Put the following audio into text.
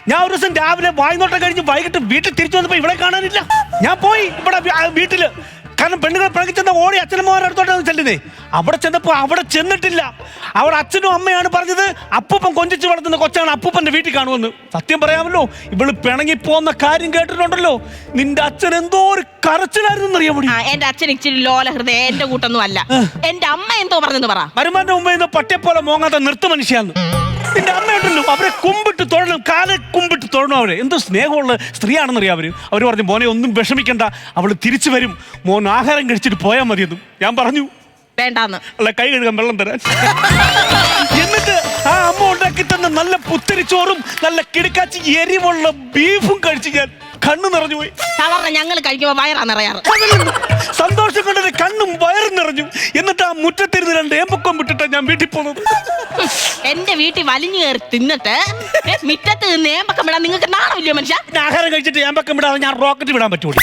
ഞാൻ ഒരു ദിവസം രാവിലെ വായ്നോട്ടം കഴിഞ്ഞ് വൈകിട്ട് വീട്ടിൽ തിരിച്ചു വന്നപ്പോ ഇവിടെ കാണാനില്ല. ഞാൻ പോയി ഇവിടെ വീട്ടില്, കാരണം പെണ്ണുങ്ങൾ പിണങ്ങി ചെന്ന ഓടി അച്ഛനമ്മമാരുടെ അടുത്തോട്ടാണ് ചെല്ലുന്നേ. അവിടെ ചെന്നപ്പോ അവിടെ ചെന്നിട്ടില്ല. അവിടെ അച്ഛനും അമ്മയാണ് പറഞ്ഞത് അപ്പൂപ്പൻ കൊഞ്ചിച്ച് വളർത്തുന്ന കൊച്ചാണ് അപ്പൂപ്പന്റെ വീട്ടിൽ കാണുമെന്ന്. സത്യം പറയാമല്ലോ, ഇവള് പിണങ്ങി പോകുന്ന കാര്യം കേട്ടിട്ടുണ്ടല്ലോ. നിന്റെ അച്ഛൻ എന്തോ ഒരു കരച്ചിലായിരുന്നു അറിയാൻ വേണ്ടി. എന്റെ അച്ഛൻ ഇച്ചിരി ലോല ഹൃദയം, എന്റെ കൂട്ടൊന്നും അല്ല. എന്റെ അമ്മ എന്തോ പറഞ്ഞെന്ന് പറ. മരുമാന്റെ മുമ്പ് പട്ടിയെ പോലെ മോങ്ങാത്ത നിർത്ത മനുഷ്യാന്ന്. നിന്റെ അമ്മയുണ്ടല്ലോ, അവരെ കുമ്പിട്ട് തൊഴണം, കാലെ കുമ്പിട്ട് തൊഴണം. അവരെ എന്തോ സ്നേഹമുള്ള സ്ത്രീയാണെന്നറിയാം. അവര് പറഞ്ഞു മോനെ ഒന്നും വിഷമിക്കണ്ട, അവള് തിരിച്ചു വരും, മോൻ ആഹാരം കഴിച്ചിട്ട് പോയാൽ മതിയെന്നും. ഞാൻ പറഞ്ഞു വേണ്ടാന്ന്. അല്ല, കൈ കഴുകാൻ വെള്ളം തരാൻ. എന്നിട്ട് ആ അമ്മ ഉണ്ടാക്കി തന്ന നല്ല പുത്തരിച്ചോറും നല്ല കിടക്കാച്ചി എരിവുള്ള ബീഫും കഴിച്ച് ഞാൻ കണ്ണു നിറഞ്ഞു പോയി. സാധാരണ ഞങ്ങൾ കഴിക്കുമ്പോ വയറാ നിറയാറ്. സന്തോഷം കൊണ്ടത് കണ്ണും വയറും നിറഞ്ഞു. എന്നിട്ട് ആ മുറ്റത്തിരുന്ന് 2 ഏമ്പക്കം വിട്ടിട്ടാ ഞാൻ വീട്ടിൽ പോകുന്നത്. എന്റെ വീട്ടിൽ വലിഞ്ഞു കയറി തിന്നിട്ട് മിറ്റത്ത് നിന്ന് ഏമ്പക്കം വിടാൻ നിങ്ങൾക്ക് നാണമില്ലയോ മനുഷ്യ? ആഹാരം കഴിച്ചിട്ട് ഏമ്പക്കം വിടാതെ ഞാൻ റോക്കറ്റ് വിടാൻ പറ്റൂല.